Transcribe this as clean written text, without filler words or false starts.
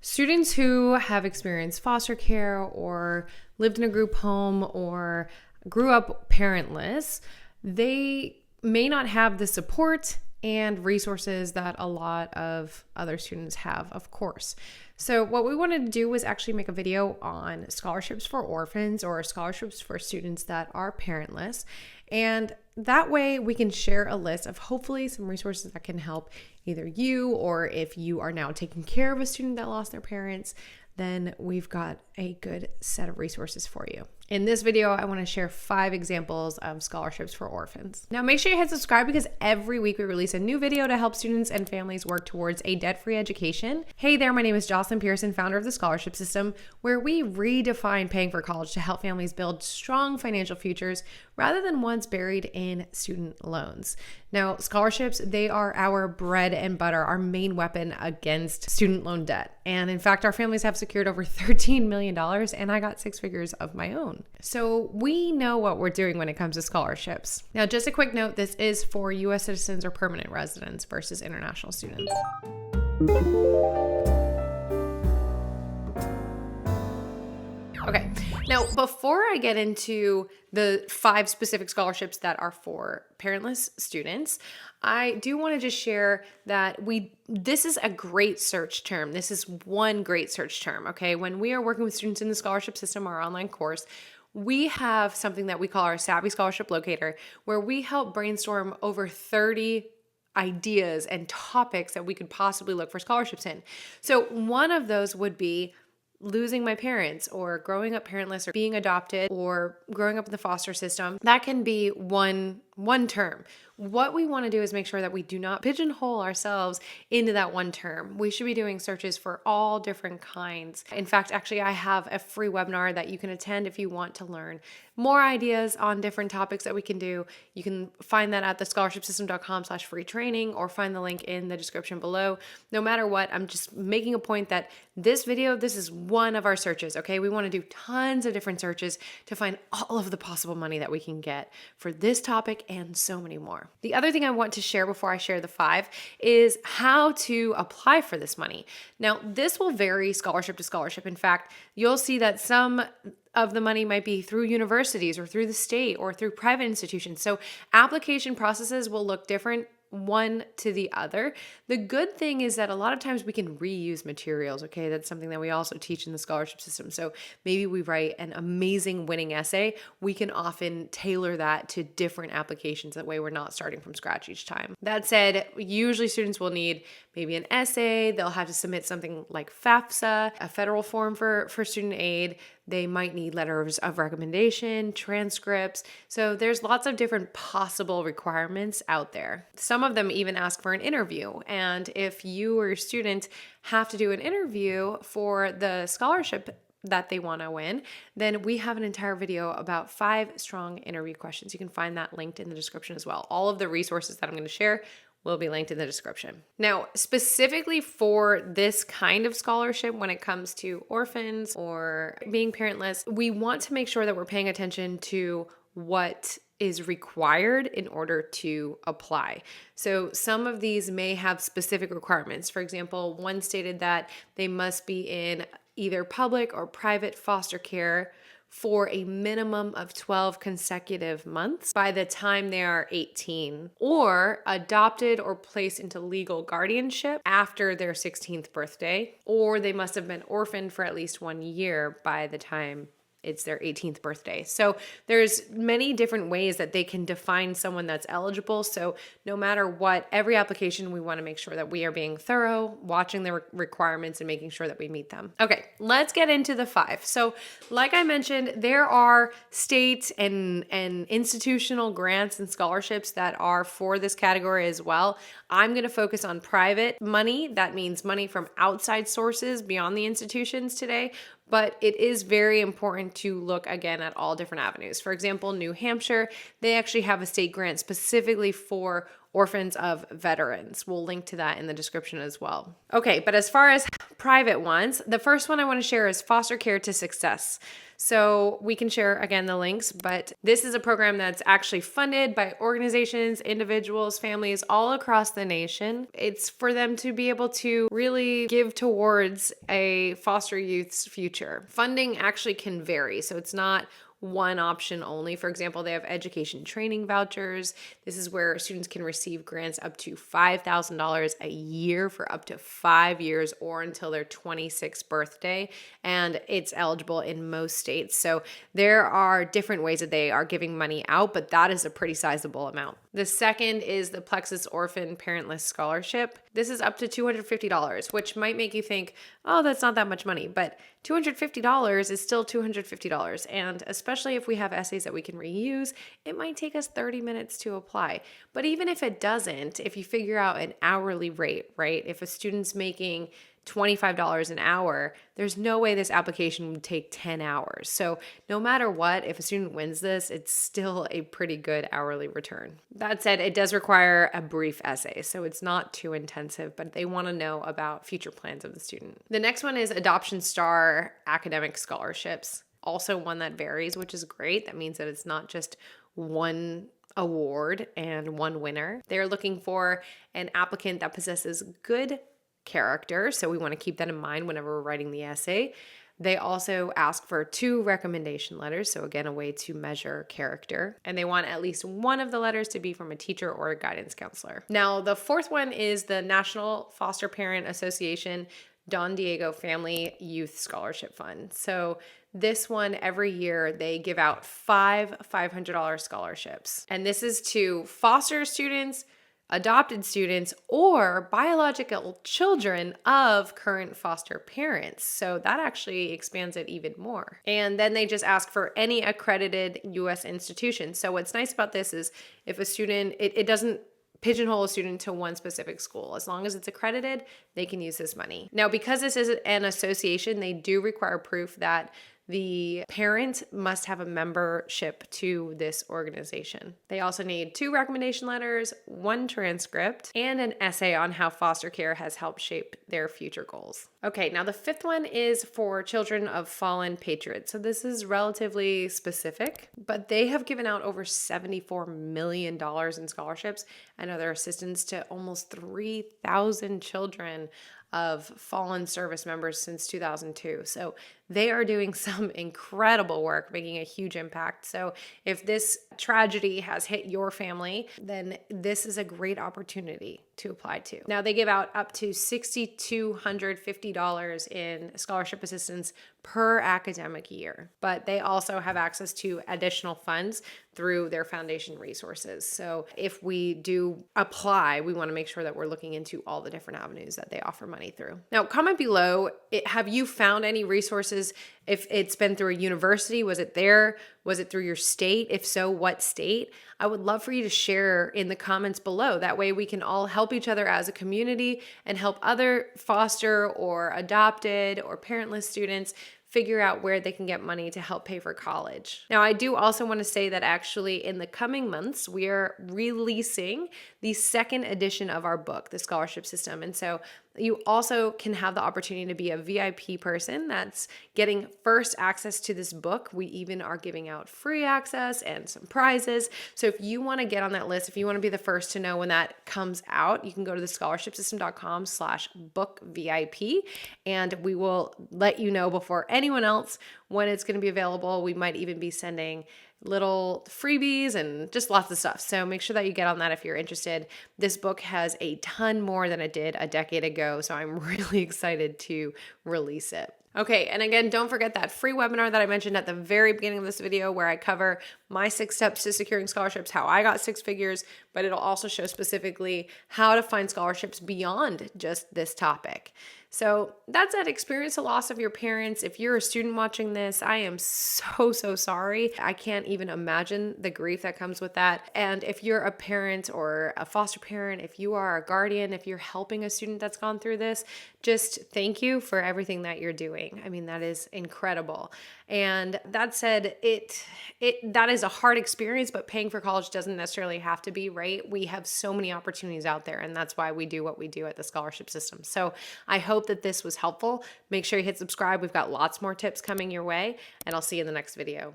Students who have experienced foster care or lived in a group home or grew up parentless, they may not have the support and resources that a lot of other students have, of course. So what we wanted to do was actually make a video on scholarships for orphans or scholarships for students that are parentless. And that way we can share a list of hopefully some resources that can help either you, or if you are now taking care of a student that lost their parents, then we've got a good set of resources for you. In this video, I want to share 5 examples of scholarships for orphans. Now, make sure you hit subscribe because every week we release a new video to help students and families work towards a debt-free education. Hey there, my name is Jocelyn Pearson, founder of the Scholarship System, where we redefine paying for college to help families build strong financial futures rather than ones buried in student loans. Now, scholarships, they are our bread and butter, our main weapon against student loan debt. And in fact, our families have secured over $13 million, and I got 6 figures of my own. So we know what we're doing when it comes to scholarships. Now, just a quick note, this is for U.S. citizens or permanent residents versus international students. Okay, now before I get into the 5 specific scholarships that are for parentless students, I do want to just share that this is a great search term. This is one great search term, okay? When we are working with students in the scholarship system, our online course, we have something that we call our Savvy Scholarship Locator, where we help brainstorm over 30 ideas and topics that we could possibly look for scholarships in. So one of those would be losing my parents, or growing up parentless, or being adopted, or growing up in the foster system. That can be one term. What we want to do is make sure that we do not pigeonhole ourselves into that one term. We should be doing searches for all different kinds. In fact, actually, I have a free webinar that you can attend if you want to learn more ideas on different topics that we can do. You can find that at thescholarshipsystem.com/free training, or find the link in the description below. No matter what, I'm just making a point that this video, this is one of our searches, okay? We want to do tons of different searches to find all of the possible money that we can get for this topic and so many more. The other thing I want to share before I share the 5 is how to apply for this money. Now, this will vary scholarship to scholarship. In fact, you'll see that some of the money might be through universities or through the state or through private institutions. So application processes will look different one to the other. The good thing is that a lot of times we can reuse materials, okay? That's something that we also teach in the scholarship system. So maybe we write an amazing winning essay. We can often tailor that to different applications. That way we're not starting from scratch each time. That said, usually students will need maybe an essay. They'll have to submit something like FAFSA, a federal form for student aid. They might need letters of recommendation, transcripts. So there's lots of different possible requirements out there. Some of them even ask for an interview. And if you or your student have to do an interview for the scholarship that they want to win, then we have an entire video about 5 strong interview questions. You can find that linked in the description as well. All of the resources that I'm going to share will be linked in the description. Now, specifically for this kind of scholarship, when it comes to orphans or being parentless, we want to make sure that we're paying attention to what is required in order to apply. So some of these may have specific requirements. For example, one stated that they must be in either public or private foster care for a minimum of 12 consecutive months by the time they are 18, or adopted or placed into legal guardianship after their 16th birthday, or they must have been orphaned for at least 1 year by the time it's their 18th birthday. So there's many different ways that they can define someone that's eligible. So no matter what, every application, we want to make sure that we are being thorough, watching the requirements and making sure that we meet them. Okay, let's get into the 5. So like I mentioned, there are state and institutional grants and scholarships that are for this category as well. I'm going to focus on private money. That means money from outside sources beyond the institutions today. But it is very important to look again at all different avenues. For example, New Hampshire, they actually have a state grant specifically for Orphans of Veterans. We'll link to that in the description as well. Okay, but as far as private ones, the first one I want to share is Foster Care to Success. So we can share again the links, but this is a program that's actually funded by organizations, individuals, families all across the nation. It's for them to be able to really give towards a foster youth's future. Funding actually can vary, so it's not one option only. For example, they have education training vouchers. This is where students can receive grants up to $5,000 a year for up to 5 years or until their 26th birthday. And it's eligible in most states. So there are different ways that they are giving money out, but that is a pretty sizable amount. The second is the Plexus Orphan Parentless Scholarship. This is up to $250, which might make you think, oh, that's not that much money, but $250 is still $250. And especially if we have essays that we can reuse, it might take us 30 minutes to apply. But even if it doesn't, if you figure out an hourly rate, right? If a student's making $25 an hour, there's no way this application would take 10 hours. So no matter what, if a student wins this, it's still a pretty good hourly return. That said, it does require a brief essay, so it's not too intensive, but they want to know about future plans of the student. The next one is Adoption Star Academic Scholarships. Also one that varies, which is great. That means that it's not just one award and one winner. They're looking for an applicant that possesses good character, so we want to keep that in mind whenever we're writing the essay. They also ask for 2 recommendation letters, so again, a way to measure character. And they want at least one of the letters to be from a teacher or a guidance counselor. Now, the fourth one is the National Foster Parent Association Don Diego Family Youth Scholarship Fund. So this one, every year, they give out 5 $500 scholarships. And this is to foster students, adopted students, or biological children of current foster parents. So that actually expands it even more. And then they just ask for any accredited U.S. institution. So what's nice about this is if a student, it doesn't pigeonhole a student to one specific school. As long as it's accredited, they can use this money. Now, because this is an association, they do require proof that the parent must have a membership to this organization. They also need 2 recommendation letters, 1 transcript, and an essay on how foster care has helped shape their future goals. Okay, now the 5th one is for children of fallen patriots. So this is relatively specific, but they have given out over $74 million in scholarships and other assistance to almost 3,000 children of fallen service members since 2002. So they are doing some incredible work, making a huge impact. So if this tragedy has hit your family, then this is a great opportunity to apply to. Now, they give out up to $6,250 in scholarship assistance per academic year, but they also have access to additional funds through their foundation resources. So if we do apply, we want to make sure that we're looking into all the different avenues that they offer money through. Now, comment below, have you found any resources? If it's been through a university, was it there? Was it through your state? If so, what state? I would love for you to share in the comments below. That way we can all help each other as a community and help other foster or adopted or parentless students figure out where they can get money to help pay for college. Now, I do also want to say that actually in the coming months, we are releasing the 2nd edition of our book, The Scholarship System. And so you also can have the opportunity to be a VIP person that's getting first access to this book. We even are giving out free access and some prizes. So if you want to get on that list, if you want to be the first to know when that comes out, you can go to thescholarshipsystem.com/bookvip, and we will let you know before anyone else when it's going to be available. We might even be sending little freebies and just lots of stuff. So make sure that you get on that if you're interested. This book has a ton more than it did a decade ago, so I'm really excited to release it. Okay, and again, don't forget that free webinar that I mentioned at the very beginning of this video where I cover my 6 steps to securing scholarships, how I got 6 figures, but it'll also show specifically how to find scholarships beyond just this topic. So that's it. Experience the loss of your parents. If you're a student watching this, I am so sorry. I can't even imagine the grief that comes with that. And if you're a parent or a foster parent, if you are a guardian, if you're helping a student that's gone through this, just thank you for everything that you're doing. graduating. I mean, that is incredible. And that said, that is a hard experience, but paying for college doesn't necessarily have to be, right? We have so many opportunities out there, and that's why we do what we do at the scholarship system. So I hope that this was helpful. Make sure you hit subscribe. We've got lots more tips coming your way, and I'll see you in the next video.